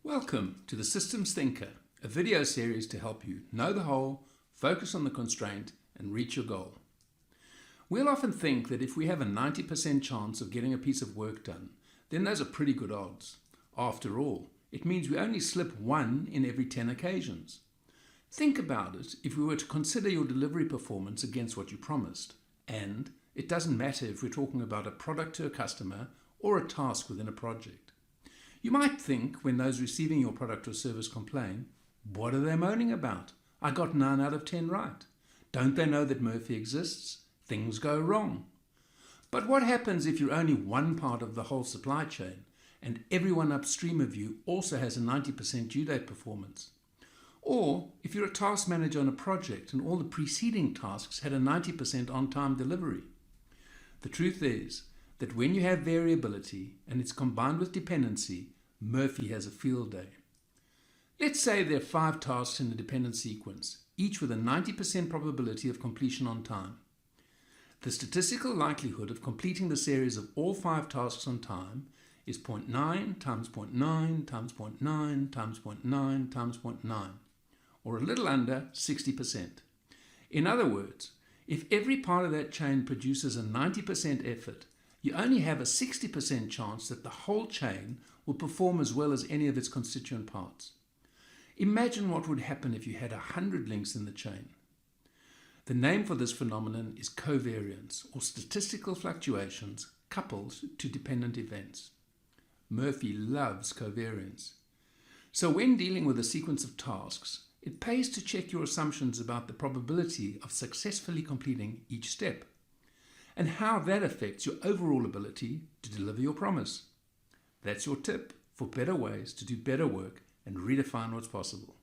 Welcome to the Systems Thinker, a video series to help you know the whole, focus on the constraint, and reach your goal. We'll often think that if we have a 90% chance of getting a piece of work done, then those are pretty good odds. After all, it means we only slip 1 in every 10 occasions. Think about it if we were to consider your delivery performance against what you promised. And it doesn't matter if we're talking about a product to a customer or a task within a project. You might think when those receiving your product or service complain, what are they moaning about? I got 9 out of 10 right. Don't they know that Murphy exists? Things go wrong. But what happens if you're only one part of the whole supply chain and everyone upstream of you also has a 90% due date performance? Or if you're a task manager on a project and all the preceding tasks had a 90% on-time delivery? The truth is that when you have variability and it's combined with dependency, Murphy has a field day. Let's say there are 5 tasks in a dependent sequence, each with a 90% probability of completion on time. The statistical likelihood of completing the series of all 5 tasks on time is 0.9 times 0.9 times 0.9 times 0.9 times 0.9, or a little under 60%. In other words, if every part of that chain produces a 90% effort, you only have a 60% chance that the whole chain will perform as well as any of its constituent parts. Imagine what would happen if you had 100 links in the chain. The name for this phenomenon is covariance, or statistical fluctuations coupled to dependent events. Murphy loves covariance. So when dealing with a sequence of tasks, it pays to check your assumptions about the probability of successfully completing each step, and how that affects your overall ability to deliver your promise. That's your tip for better ways to do better work and redefine what's possible.